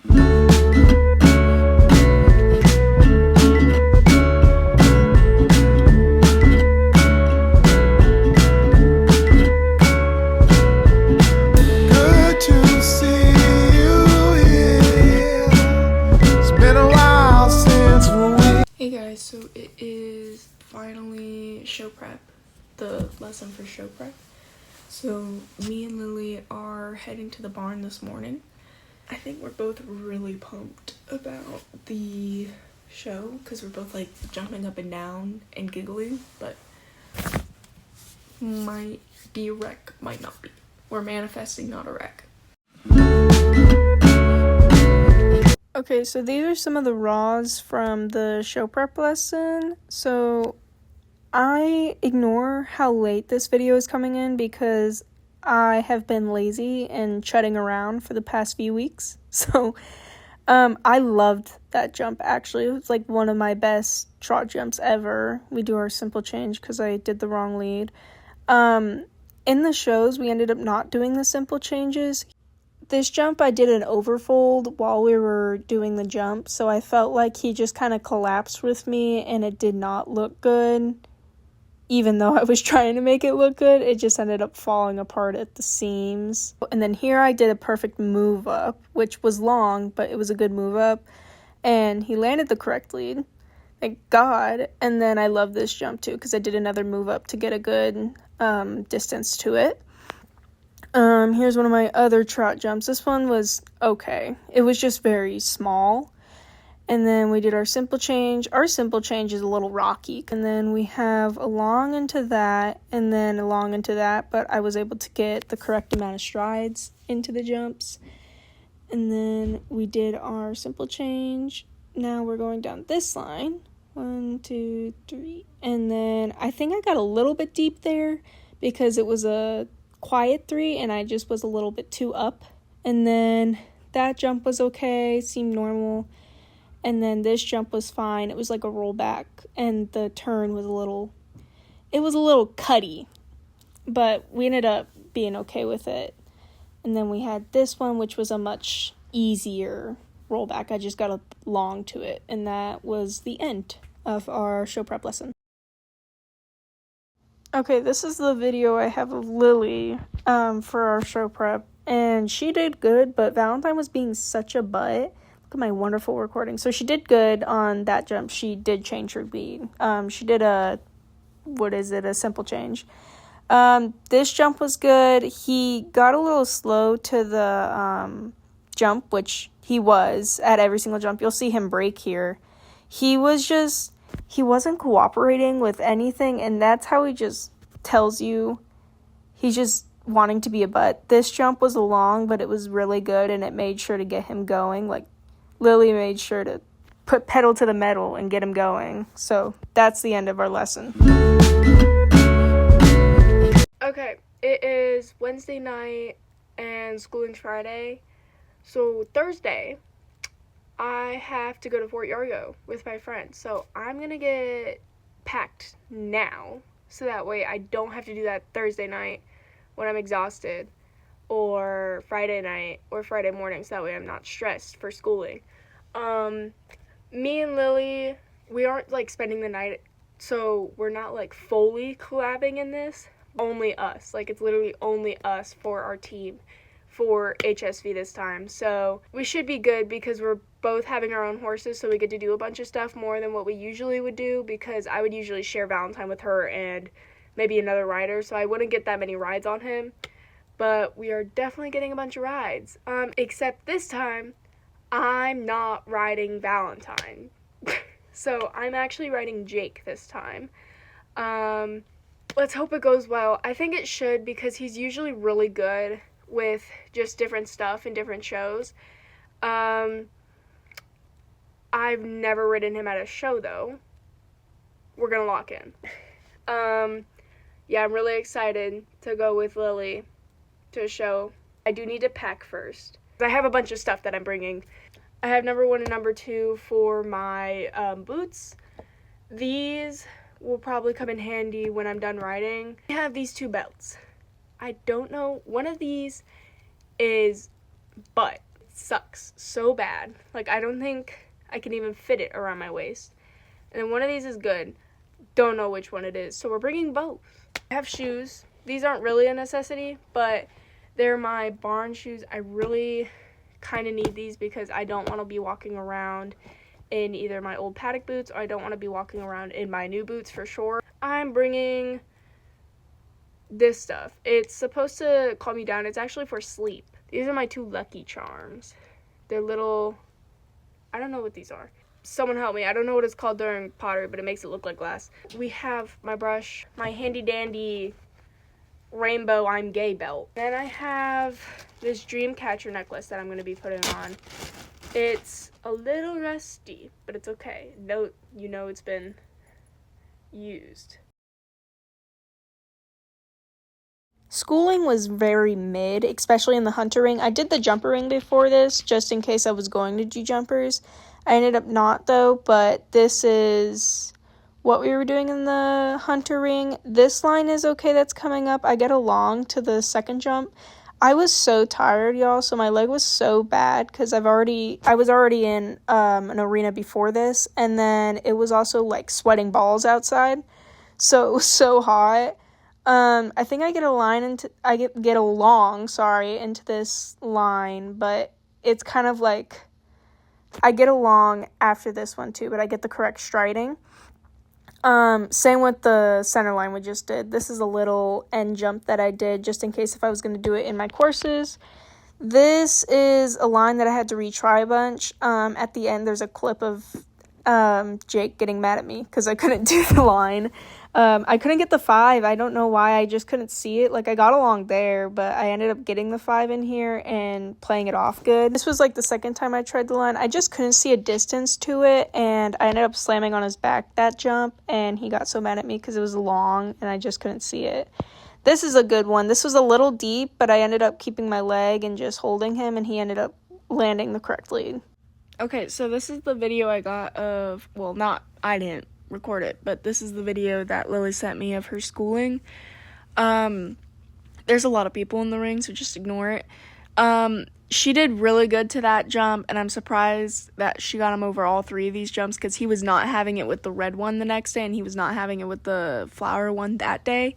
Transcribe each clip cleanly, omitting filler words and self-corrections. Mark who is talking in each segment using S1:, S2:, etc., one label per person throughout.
S1: Hey guys, so it is finally show prep, the lesson for show prep. So me and Lily are heading to the barn this morning. I think we're both really pumped about the show because we're both like jumping up and down and giggling, but might be a wreck, might not be. We're manifesting, not a wreck. Okay, so these are some of the raws from the show prep lesson. So I ignore how late this video is coming in because I have been lazy and chutting around for the past few weeks. So I loved that jump, actually. It was like one of my best trot jumps ever. We do our simple change because I did the wrong lead. In the shows, we ended up not doing the simple changes. This jump, I did an overfold while we were doing the jump, so I felt like he just kind of collapsed with me, and it did not look good. Even though I was trying to make it look good, it just ended up falling apart at the seams. And then here I did a perfect move up, which was long, but it was a good move up, and he landed the correct lead. Thank God. And then I love this jump too, because I did another move up to get a good distance to it. Here's one of my other trot jumps. This one was okay. It was just very small. And then we did our simple change. Our simple change is a little rocky. And then we have a long into that, and then a long into that, but I was able to get the correct amount of strides into the jumps. And then we did our simple change. Now we're going down this line. 1, 2, 3. And then I think I got a little bit deep there because it was a quiet 3 and I just was a little bit too up. And then that jump was okay, seemed normal. And then this jump was fine. It was like a rollback, and the turn was a little cutty, but we ended up being okay with it. And then we had this one, which was a much easier rollback. I just got a long to it, and that was the end of our show prep lesson. Okay, this is the video I have of Lily for our show prep, and she did good, but Valentine was being such a butt. Look at my wonderful recording. So she did good on that jump. She did change her lead. She did a simple change. This jump was good. He got a little slow to the jump, which he was at every single jump. You'll see him break here. He wasn't cooperating with anything, and that's how he just tells you he's just wanting to be a butt. This jump was long, but it was really good, and it made sure to get him going. Like, Lily made sure to put pedal to the metal and get him going. So that's the end of our lesson. Okay, it is Wednesday night and schooling's Friday. So Thursday, I have to go to Fort Yargo with my friends. So I'm going to get packed now, so that way I don't have to do that Thursday night when I'm exhausted, or Friday night or Friday morning, so that way I'm not stressed for schooling. Me and Lily, we aren't like spending the night, so we're not like fully collabing in this. Only us. Like, it's literally only us for our team for HSV this time. So we should be good because we're both having our own horses, so we get to do a bunch of stuff more than what we usually would do, because I would usually share Valentine with her and maybe another rider, so I wouldn't get that many rides on him. But we are definitely getting a bunch of rides. Except this time, I'm not riding Valentine. So I'm actually riding Jake this time. Let's hope it goes well. I think it should, because he's usually really good with just different stuff in different shows. I've never ridden him at a show, though. We're gonna lock in. Yeah, I'm really excited to go with Lily to a show. I do need to pack first. I have a bunch of stuff that I'm bringing. I have number 1 and number 2 for my boots. These will probably come in handy when I'm done riding. I have these 2 belts. I don't know, one of these is butt. sucks so bad. Like, I don't think I can even fit it around my waist. And then one of these is good. Don't know which one it is. So we're bringing both. I have shoes. These aren't really a necessity, but they're my barn shoes. I really kind of need these because I don't want to be walking around in either my old paddock boots, or I don't want to be walking around in my new boots for sure. I'm bringing this stuff. It's supposed to calm you down. It's actually for sleep. These are my 2 Lucky Charms. They're little, I don't know what these are. Someone help me. I don't know what it's called during pottery, but it makes it look like glass. We have my brush, my handy dandy rainbow I'm gay belt. Then I have this dream catcher necklace that I'm going to be putting on. It's a little rusty, but it's okay. No, you know it's been used. Schooling was very mid, especially in the hunter ring. I did the jumper ring before this, just in case I was going to do jumpers. I ended up not, though, but this is what we were doing in the hunter ring. This line is okay that's coming up. I get along to the second jump. I was so tired, y'all, so my leg was so bad because I was already in an arena before this, and then it was also, like, sweating balls outside, so it was so hot. I think I get along into this line, but it's kind of like I get along after this one too, but I get the correct striding. Same with the center line we just did. This is a little end jump that I did just in case if I was going to do it in my courses. This is a line that I had to retry a bunch. At the end, there's a clip of Jake getting mad at me because I couldn't do the line. I couldn't get the 5. I don't know why. I just couldn't see it. Like, I got along there, but I ended up getting the 5 in here and playing it off good. This was, like, the second time I tried the line. I just couldn't see a distance to it, and I ended up slamming on his back that jump, and he got so mad at me because it was long, and I just couldn't see it. This is a good one. This was a little deep, but I ended up keeping my leg and just holding him, and he ended up landing the correct lead. Okay, so this is the video I got of, well, I didn't record it, but this is the video that Lilly sent me of her schooling. There's a lot of people in the ring, so just ignore it. She did really good to that jump, and I'm surprised that she got him over all 3 of these jumps, because he was not having it with the red one the next day, and he was not having it with the flower one that day,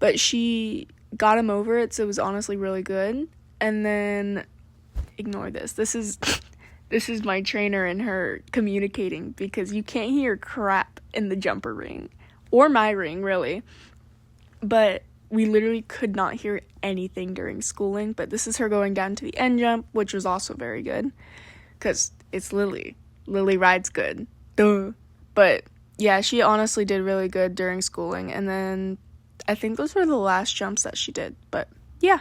S1: but she got him over it, so it was honestly really good. And then, ignore this. This is my trainer and her communicating, because you can't hear crap in the jumper ring, or my ring, really. But we literally could not hear anything during schooling. But this is her going down to the end jump, which was also very good, because it's Lilly. Lilly rides good. Duh. But yeah, she honestly did really good during schooling. And then I think those were the last jumps that she did. But yeah.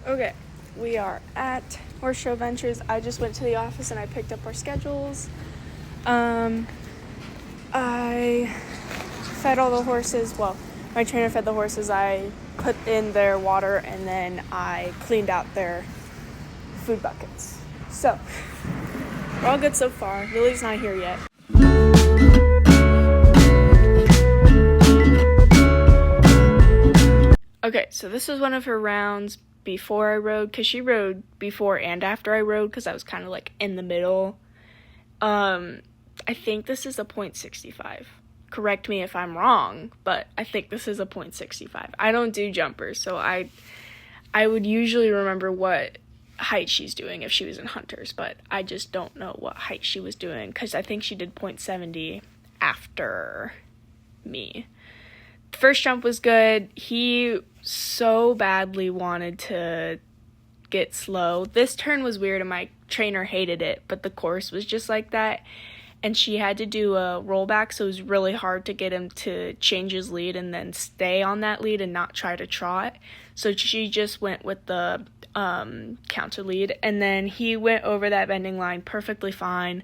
S1: Okay, we are at Horse Show Ventures. I just went to the office and I picked up our schedules. I fed all the horses. Well, my trainer fed the horses. I put in their water and then I cleaned out their food buckets. So, we're all good so far. Lily's not here yet. Okay, so this was one of her rounds before I rode, because she rode before and after I rode, because I was kind of like in the middle. I think this is a .65. Correct me if I'm wrong, but I think this is a .65. I don't do jumpers, so I would usually remember what height she's doing if she was in hunters, but I just don't know what height she was doing, because I think she did .70 after me. The first jump was good. He so badly wanted to get slow. This turn was weird and my trainer hated it, but the course was just like that, and she had to do a rollback, so it was really hard to get him to change his lead and then stay on that lead and not try to trot. So she just went with the counter lead, and then he went over that bending line perfectly fine.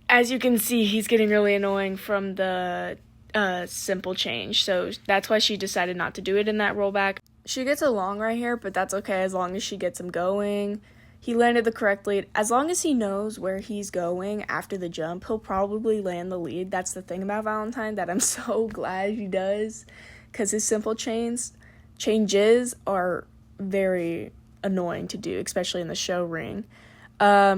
S1: As you can see, he's getting really annoying from the simple change, so that's why she decided not to do it in that rollback. She gets along right here, but that's okay as long as she gets him going. He landed the correct lead. As long as he knows where he's going after the jump, he'll probably land the lead. That's the thing about Valentine that I'm so glad he does, because his simple changes are very annoying to do, especially in the show ring.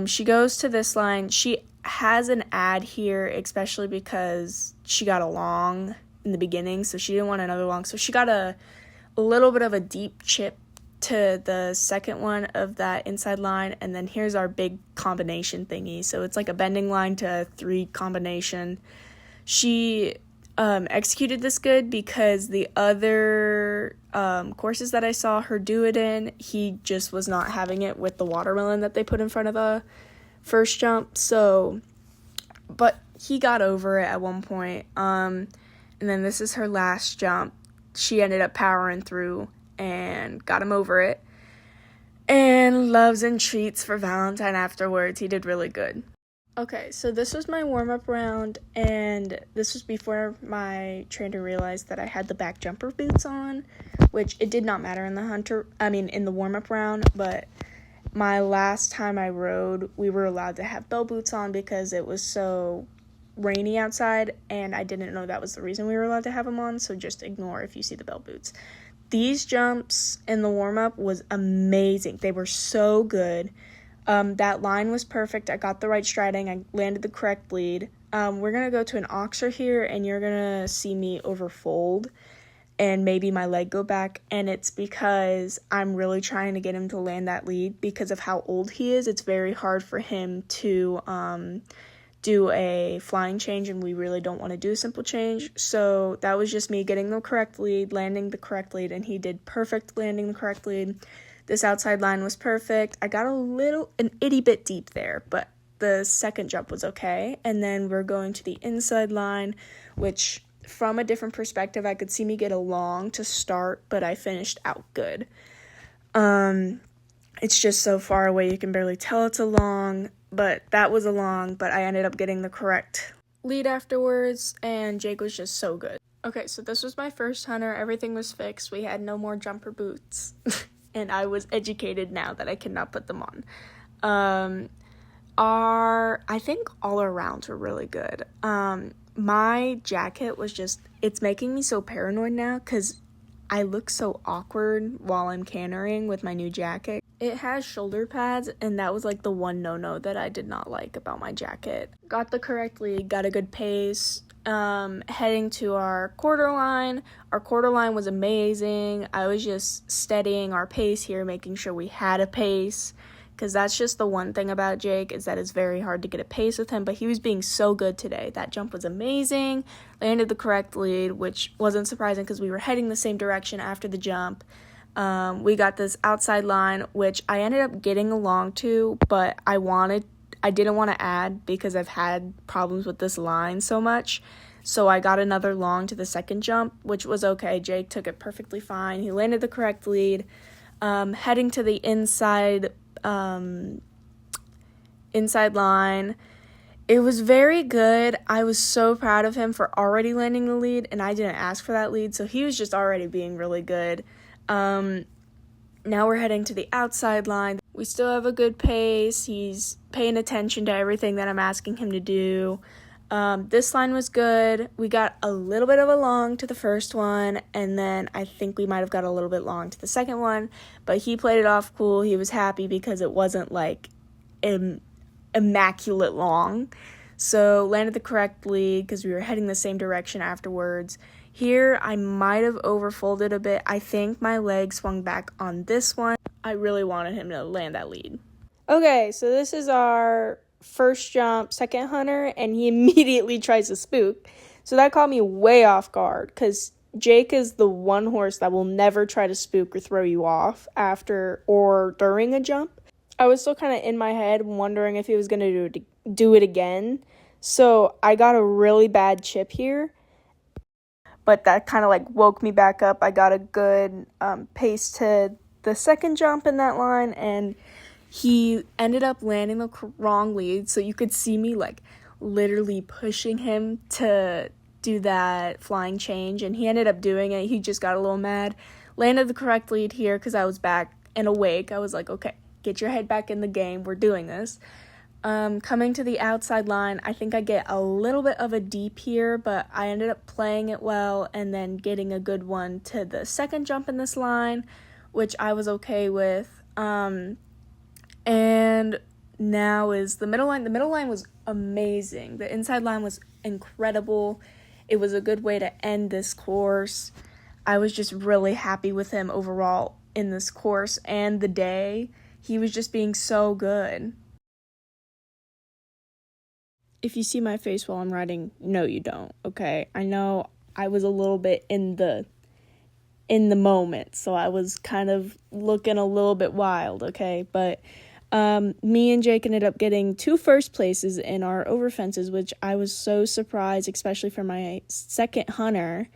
S1: She goes to this line. She has an ad here, especially because she got a long in the beginning, so she didn't want another long. So she got a little bit of a deep chip to the second one of that inside line, and then here's our big combination thingy. So it's like a bending line to a 3 combination. She executed this good because the other courses that I saw her do it in, he just was not having it with the watermelon that they put in front of the first jump. So, but he got over it at one point. And then this is her last jump. She ended up powering through and got him over it. And loves and treats for Valentine afterwards. He did really good. Okay, so this was my warm-up round, and this was before my trainer realized that I had the back jumper boots on, which it did not matter in the warm-up round, but my last time I rode, we were allowed to have bell boots on because it was so rainy outside, and I didn't know that was the reason we were allowed to have them on, so just ignore if you see the bell boots. These jumps in the warm-up was amazing. They were so good. That line was perfect. I got the right striding. I landed the correct lead. We're going to go to an oxer here, and you're going to see me overfold and maybe my leg go back, and it's because I'm really trying to get him to land that lead because of how old he is. It's very hard for him to do a flying change, and we really don't want to do a simple change. So that was just me getting the correct lead, landing the correct lead, and he did perfect landing the correct lead. This outside line was perfect. I got an itty bit deep there, but the second jump was okay. And then we're going to the inside line, which from a different perspective, I could see me get a long to start, but I finished out good. It's just so far away, you can barely tell it's a long, but that was a long, but I ended up getting the correct lead afterwards, and Jake was just so good. Okay, so this was my first hunter. Everything was fixed. We had no more jumper boots. And I was educated now that I cannot put them on. I think all our rounds were really good. My jacket was just, it's making me so paranoid now because I look so awkward while I'm cantering with my new jacket. It has shoulder pads, and that was like the one no-no that I did not like about my jacket. Got the correct lead, got a good pace. Heading to our quarter line. Our quarter line was amazing. I was just steadying our pace here, making sure we had a pace, because that's just the one thing about Jake, is that it's very hard to get a pace with him, but he was being so good today. That jump was amazing. Landed the correct lead, which wasn't surprising because we were heading the same direction after the jump. We got this outside line, which I ended up getting along to, but I didn't want to add because I've had problems with this line so much. So I got another long to the second jump, which was okay. Jake took it perfectly fine. He landed the correct lead. Heading to the inside line. It was very good. I was so proud of him for already landing the lead, and I didn't ask for that lead, so he was just already being really good. Now we're heading to the outside line. We still have a good pace. He's paying attention to everything that I'm asking him to do. This line was good. We got a little bit of a long to the first one, and then I think we might have got a little bit long to the second one, but he played it off cool. He was happy because it wasn't like immaculate long. So landed the correct lead because we were heading the same direction afterwards. Here, I might have overfolded a bit. I think my leg swung back on this one. I really wanted him to land that lead. Okay, so this is our first jump, second hunter, and he immediately tries to spook. So that caught me way off guard because Jake is the one horse that will never try to spook or throw you off after or during a jump. I was still kind of in my head wondering if he was going to do it again. So I got a really bad chip here, but that kind of like woke me back up. I got a good pace to the second jump in that line, and he ended up landing the wrong lead, so you could see me like literally pushing him to do that flying change, and he ended up doing it. He just got a little mad. Landed the correct lead here because I was back and awake. I was like, okay, get your head back in the game. We're doing this. Coming to the outside line, I think I get a little bit of a deep here, but I ended up playing it well and then getting a good one to the second jump in this line, which I was okay with. And now is the middle line. The middle line was amazing. The inside line was incredible. It was a good way to end this course. I was just really happy with him overall in this course and the day. He was just being so good. If you see my face while I'm riding, no you don't, okay? I know I was a little bit in the moment, so I was kind of looking a little bit wild, okay? But me and Jake ended up getting 2 first places in our over fences, which I was so surprised, especially for my second hunter,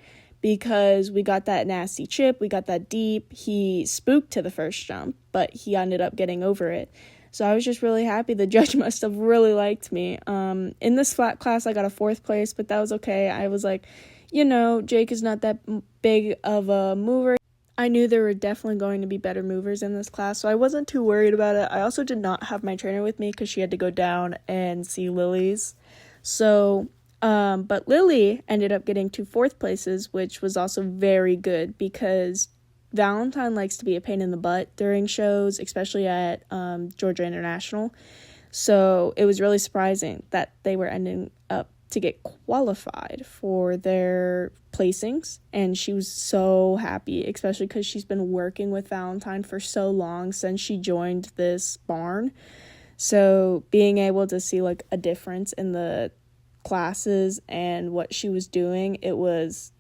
S1: because we got that nasty chip, we got that deep. He spooked to the first jump, but he ended up getting over it. So I was just really happy. The judge must have really liked me. In this flat class, I got a 4th place, but that was okay. I was like, Jake is not that big of a mover. I knew there were definitely going to be better movers in this class, so I wasn't too worried about it. I also did not have my trainer with me because she had to go down and see Lilly's. So, but Lilly ended up getting 2 4th places, which was also very good because Valentine likes to be a pain in the butt during shows, especially at Georgia International. So it was really surprising that they were ending up to get qualified for their placings, and she was so happy, especially because she's been working with Valentine for so long since she joined this barn. So being able to see like a difference in the classes and what she was doing, it was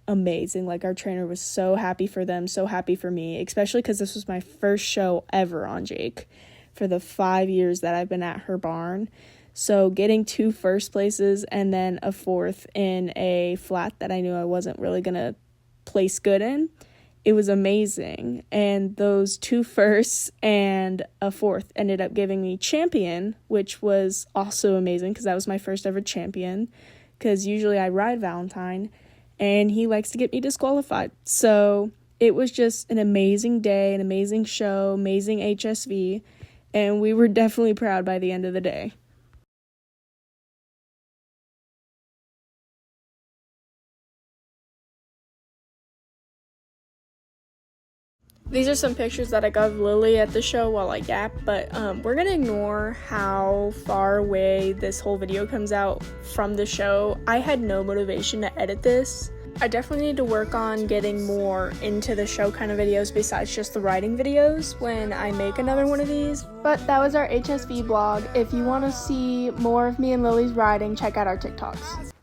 S1: amazing. Like, our trainer was so happy for them, so happy for me, especially because this was my first show ever on Jake for the 5 years that I've been at her barn. So getting 2 first places and then a 4th in a flat that I knew I wasn't really gonna place good in, it was amazing. And those 2 firsts and a 4th ended up giving me champion, which was also amazing because that was my first ever champion, because usually I ride Valentine and he likes to get me disqualified. So it was just an amazing day, an amazing show, amazing HSV, and we were definitely proud by the end of the day. These are some pictures that I got of Lilly at the show while I yap, but we're gonna ignore how far away this whole video comes out from the show. I had no motivation to edit this. I definitely need to work on getting more into the show kind of videos besides just the riding videos when I make another one of these. But that was our HSV vlog. If you want to see more of me and Lily's riding, check out our TikToks.